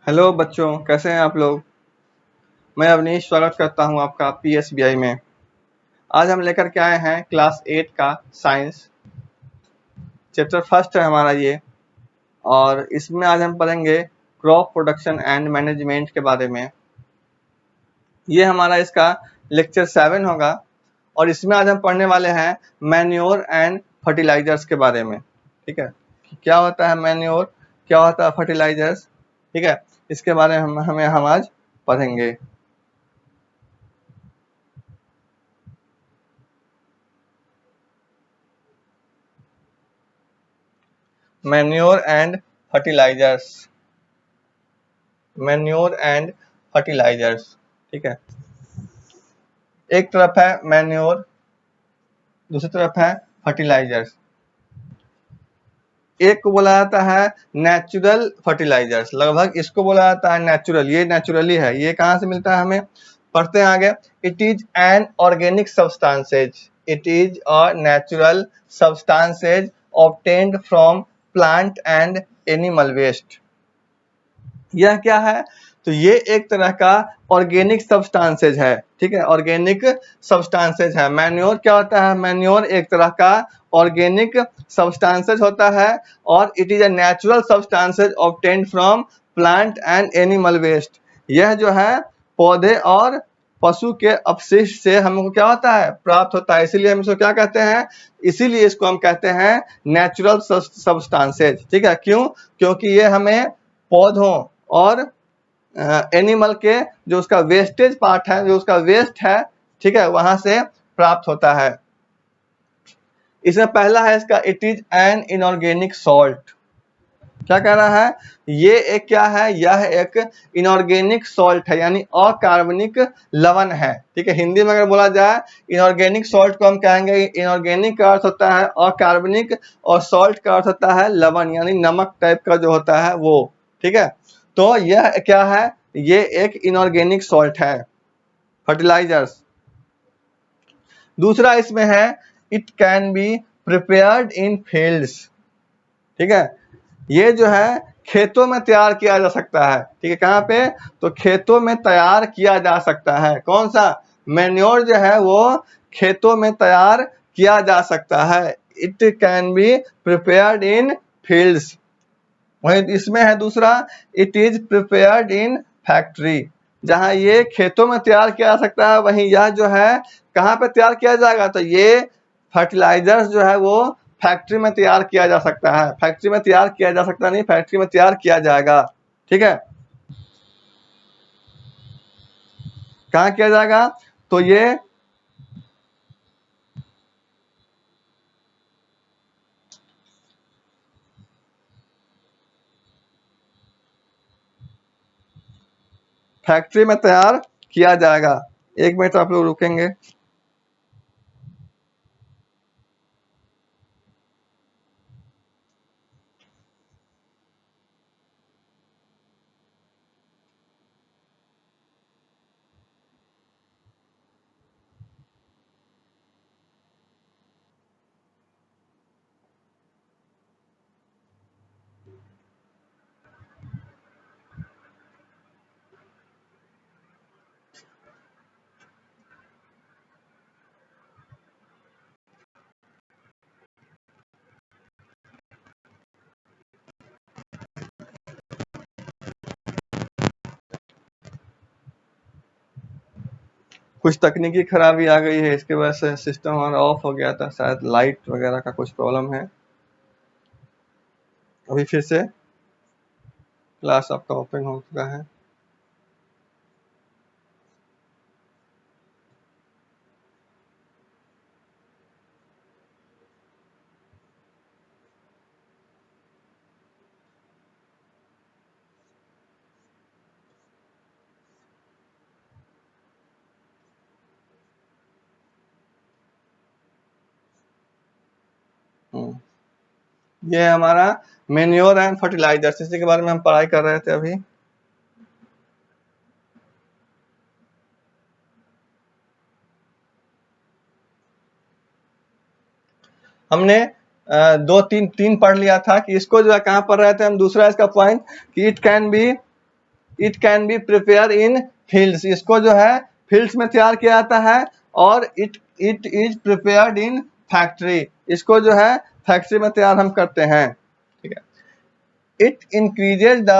Hello बच्चों, कैसे हैं आप लोग। मैं अवनीश स्वागत करता हूं आपका पीएसबीआई में। आज हम लेकर के आए हैं क्लास 8 का साइंस चैप्टर फर्स्ट है हमारा ये। और इसमें आज हम पढ़ेंगे क्रॉप प्रोडक्शन एंड मैनेजमेंट के बारे में। ये हमारा इसका लेक्चर 7 होगा और इसमें आज हम पढ़ने वाले हैं मैन्योर एंड फर्टिलाइजर्स के बारे में। ठीक है, क्या होता है मैन्योर, क्या होता है फर्टिलाइजर्स। ठीक है, इसके बारे में हम आज पढ़ेंगे। Manure and fertilizers, manure and fertilizers. ठीक है, एक तरफ है मैन्योर, दूसरी तरफ है फर्टिलाइजर्स। एक को बोला जाता है नेचुरल फर्टिलाइजर्स, लगभग इसको बोला जाता है नेचुरल। ये नेचुरली है। ये कहाँ से मिलता है हमें, पढ़ते हैं आगे। It is an organic substances, it is a natural substances obtained from plant and animal waste. यह क्या है, तो ये एक तरह का ऑर्गेनिक सब्सटेंसेज है। ठीक है, ऑर्गेनिक सब्सटेंसेज है। मैन्योर क्या होता है, मैन्योर एक तरह का ऑर्गेनिक सब्सटेंसेज होता है और it is a natural substances obtained from plant and animal waste. यह जो है पौधे और पशु के अपशिष्ट से हमको क्या होता है, प्राप्त होता है। इसीलिए हम इसको क्या कहते हैं, इसीलिए इसको हम कहते हैं नेचुरल सब्सटेंसेज। ठीक है, क्यों, क्योंकि ये हमें पौधों और एनिमल के जो उसका वेस्टेज पार्ट है, जो उसका वेस्ट है, ठीक है, वहां से प्राप्त होता है। इसमें पहला है इसका, it is an inorganic salt. क्या कह रहा है, ये एक क्या है, यह एक इनऑर्गेनिक सॉल्ट है, यानी अकार्बनिक लवण है। ठीक है, हिंदी में अगर बोला जाए इनऑर्गेनिक सॉल्ट को हम कहेंगे, इनऑर्गेनिक का अर्थ होता है अकार्बनिक और सॉल्ट का अर्थ होता है लवण, यानी नमक टाइप का जो होता है वो। ठीक है, तो यह क्या है, ये एक इनऑर्गेनिक सॉल्ट है, फर्टिलाइजर्स। दूसरा इसमें है, it can be prepared in fields. ठीक है, ये जो है खेतों में तैयार किया जा सकता है। ठीक है, कहाँ पे, तो खेतों में तैयार किया जा सकता है। कौन सा मैन्योर जो है वो खेतों में तैयार किया जा सकता है। It can be prepared in fields. वहीं इसमें है दूसरा, it is prepared in factory. जहां ये खेतों में तैयार किया जा सकता है, वहीं यह जो है कहाँ पे तैयार किया जाएगा, तो ये फर्टिलाइजर्स जो है वो फैक्ट्री में तैयार किया जा सकता है। फैक्ट्री में तैयार किया जा सकता नहीं, फैक्ट्री में तैयार किया जाएगा। ठीक है, कहाँ किया जाएगा, तो ये फैक्ट्री में तैयार किया जाएगा। एक मिनट आप लोग रुकेंगे। कुछ तकनीकी खराबी आ गई है, इसके वजह से सिस्टम हमारा ऑफ हो गया था, शायद लाइट वगैरह का कुछ प्रॉब्लम है। अभी फिर से क्लास आपका ओपन हो चुका है। ये हमारा मेन्योर एंड फर्टिलाइजर्स, इसी के बारे में हम पढ़ाई कर रहे थे अभी। हमने दो तीन तीन पढ़ लिया था कि इसको जो है कहाँ पढ़ रहे थे हम, दूसरा इसका पॉइंट कि it can be it can be prepare in fields, इसको जो है फील्ड्स में तैयार किया जाता है, और it is prepared in factory, इसको जो है फैक्ट्री में तैयार हम करते हैं, ठीक है। It increases the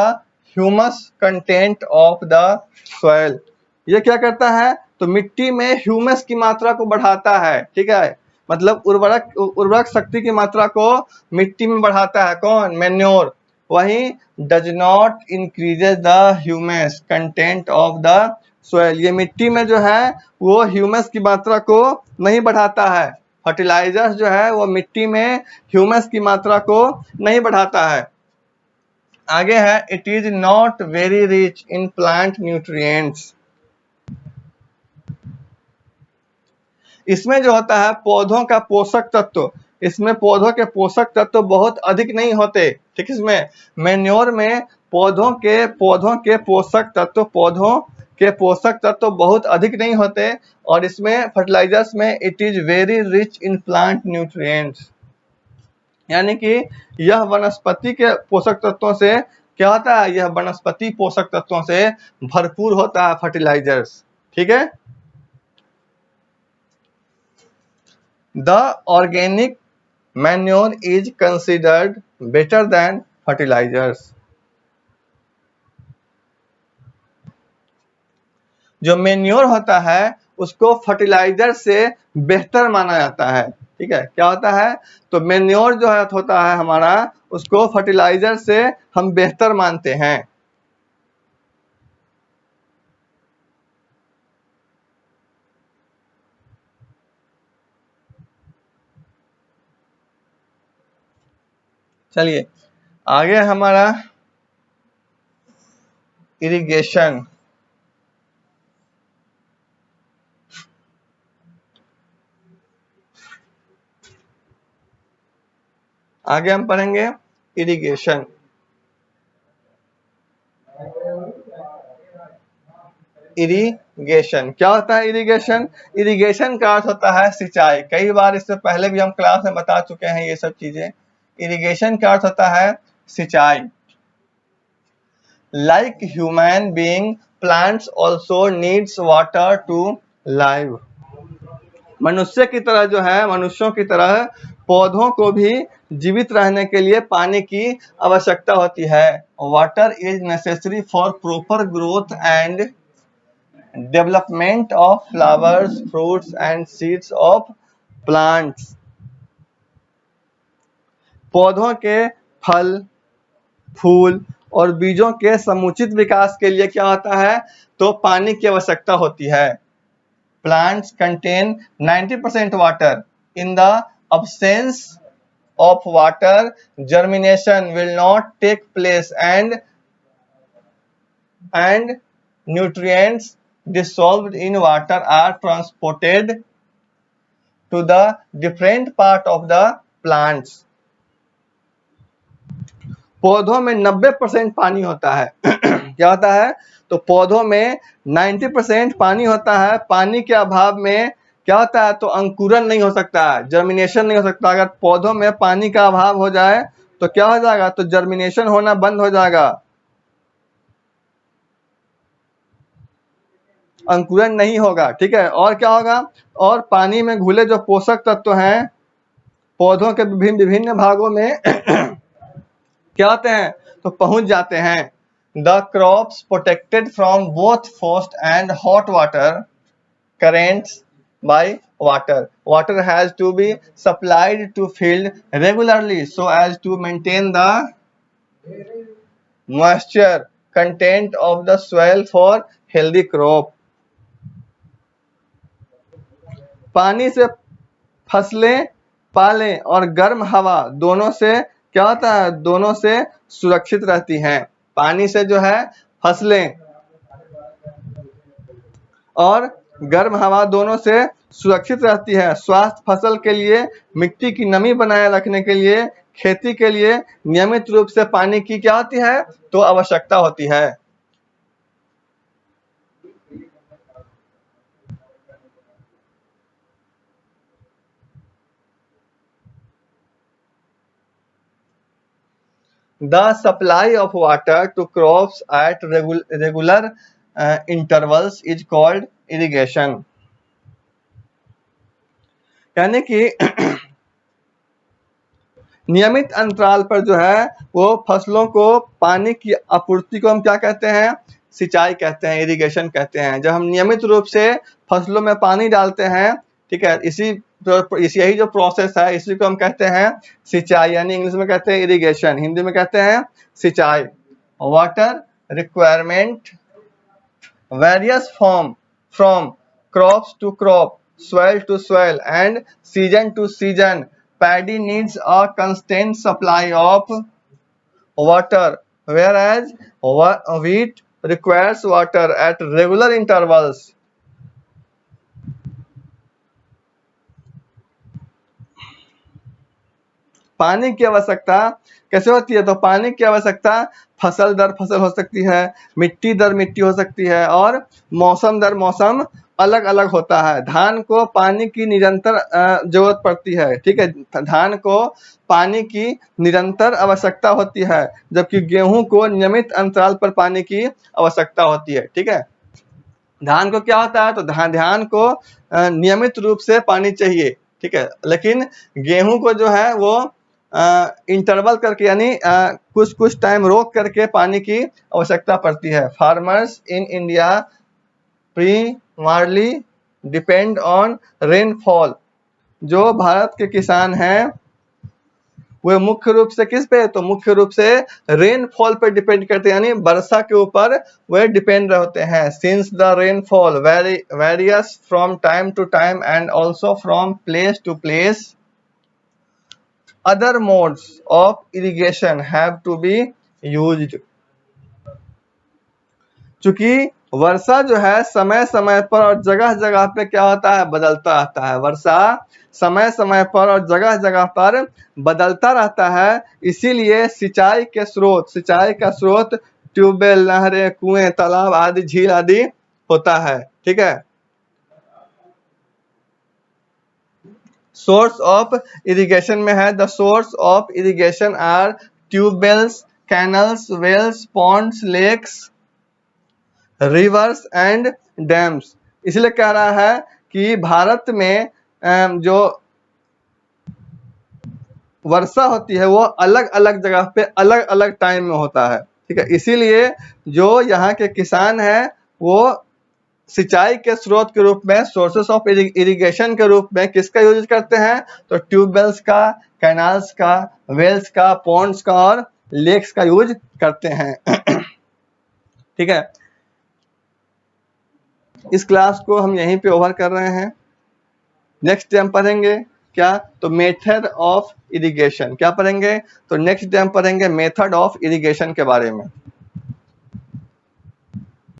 humus content of the soil, ये क्या करता है, तो मिट्टी में ह्यूमस की मात्रा को बढ़ाता है, ठीक है, मतलब उर्वरक शक्ति की मात्रा को मिट्टी में बढ़ाता है, कौन, मैन्योर। वही does not increases the humus content of the soil, ये मिट्टी में जो है वो ह्यूमस की मात्रा को नहीं बढ़ाता है, फर्टिलाइजर्स जो है वो मिट्टी में ह्यूमस की मात्रा को नहीं बढ़ाता है। आगे है, it is not very rich in plant nutrients, इसमें जो होता है पौधों का पोषक तत्व, इसमें पौधों के पोषक तत्व बहुत अधिक नहीं होते, ठीक है। इसमें मैन्योर में पौधों के पोषक तत्व बहुत अधिक नहीं होते, और इसमें फर्टिलाइजर्स में it is very rich in plant nutrients, यानी कि यह वनस्पति के पोषक तत्वों से क्या होता है, यह वनस्पति पोषक तत्वों से भरपूर होता है फर्टिलाइजर्स, ठीक है। The organic manure is considered better than fertilizers, जो मेन्योर होता है उसको फर्टिलाइजर से बेहतर माना जाता है, ठीक है। क्या होता है, तो मेन्योर जो है होता है हमारा, उसको फर्टिलाइजर से हम बेहतर मानते हैं। चलिए आगे हमारा इरिगेशन, आगे हम पढ़ेंगे इरिगेशन। इरिगेशन क्या होता है, इरिगेशन, इरिगेशन का अर्थ होता है सिंचाई, कई बार इससे पहले भी हम क्लास में बता चुके हैं ये सब चीजें। इरिगेशन का अर्थ होता है सिंचाई। Like human being, plants also needs water to live, मनुष्य की तरह जो है, मनुष्यों की तरह पौधों को भी जीवित रहने के लिए पानी की आवश्यकता होती है। Water is necessary for proper growth and development of flowers, fruits and seeds of plants, पौधों के फल, फूल और बीजों के समुचित विकास के लिए क्या होता है, तो पानी की आवश्यकता होती है। Plants contain 90% water. In the absence of water, germination will not take place, and nutrients dissolved in water are transported to the different part of the plants. पौधों में 90% पानी होता है क्या होता है, तो पौधों में 90% पानी होता है। पानी के अभाव में क्या होता है, तो अंकुरन नहीं हो सकता है, जर्मिनेशन नहीं हो सकता। अगर पौधों में पानी का अभाव हो जाए तो क्या हो जाएगा, तो जर्मिनेशन होना बंद हो जाएगा, अंकुरन नहीं होगा, ठीक है। और क्या होगा, और पानी में घुले जो पोषक तत्व हैं पौधों के विभिन्न भागों में क्या होते हैं, तो पहुंच जाते हैं। The crops protected from both forced and hot water currents by water. Water has to be supplied to field regularly so as to maintain the moisture content of the soil for healthy crop. पानी से फसलें पालें और गर्म हवा दोनों से क्या होता है, दोनों से सुरक्षित रहती हैं। पानी से जो है फसलें और गर्म हवा दोनों से सुरक्षित रहती है। स्वास्थ्य फसल के लिए, मिट्टी की नमी बनाए रखने के लिए, खेती के लिए नियमित रूप से पानी की क्या होती है, तो आवश्यकता होती है। The supply of water to crops at regular intervals is called irrigation. यानी कि नियमित अंतराल पर जो है वो फसलों को पानी की आपूर्ति को हम क्या कहते हैं, सिंचाई कहते हैं, इरिगेशन कहते हैं। जब हम नियमित रूप से फसलों में पानी डालते हैं, ठीक है, यही जो प्रोसेस है इसी को हम कहते हैं सिंचाई, यानी इंग्लिश में कहते हैं इरिगेशन, हिंदी में कहते हैं सिंचाई। Water requirement varies from crops to crop, soil to soil and season to season. Paddy needs a constant supply of water, whereas wheat requires water at regular intervals. पानी की आवश्यकता कैसे होती है, तो पानी की आवश्यकता फसल दर फसल हो सकती है, मिट्टी दर मिट्टी हो सकती है, और मौसम दर मौसम अलग अलग होता है। धान को पानी की निरंतर जरूरत पड़ती है, ठीक है, धान को पानी की निरंतर आवश्यकता होती है, जबकि गेहूं को नियमित अंतराल पर पानी की आवश्यकता होती है, ठीक है। धान को क्या होता है, तो धान को नियमित रूप से पानी चाहिए, ठीक है, लेकिन गेहूं को जो है वो इंटरवल करके यानी कुछ कुछ टाइम रोक करके पानी की आवश्यकता पड़ती है। Farmers in India primarily depend on rainfall। जो भारत के किसान हैं वे मुख्य रूप से किस पे, तो मुख्य रूप से रेनफॉल पे डिपेंड करते हैं, यानी वर्षा के ऊपर वे डिपेंड होते हैं। Since the rainfall varies from time to time and also from place to place, other modes of irrigation have to be used. चूंकि वर्षा जो है समय समय पर और जगह जगह पे क्या होता है, बदलता रहता है। वर्षा समय समय पर और जगह जगह पर बदलता रहता है, इसीलिए सिंचाई का स्रोत ट्यूबवेल, नहरें, कुएं, तालाब आदि, झील आदि होता है, ठीक है। सोर्स ऑफ इरिगेशन में है, the source of irrigation are tubewells, canals, wells, ponds, lakes, rivers and dams. इसलिए कह रहा है कि भारत में जो वर्षा होती है वो अलग अलग जगह पे अलग अलग टाइम में होता है, ठीक है। इसीलिए जो यहाँ के किसान हैं वो सिंचाई के स्रोत के रूप में, सोर्सेस ऑफ इरिगेशन के रूप में किसका यूज करते हैं, तो ट्यूबवेल्स का, कैनाल्स का, वेल्स का, पॉन्ड्स का और लेक्स का यूज करते हैं ठीक है। इस क्लास को हम यहीं पे ओवर कर रहे हैं। नेक्स्ट डे हम पढ़ेंगे क्या, तो मेथड ऑफ इरिगेशन। क्या पढ़ेंगे, तो नेक्स्ट डे हम पढ़ेंगे मेथड ऑफ इरिगेशन के बारे में।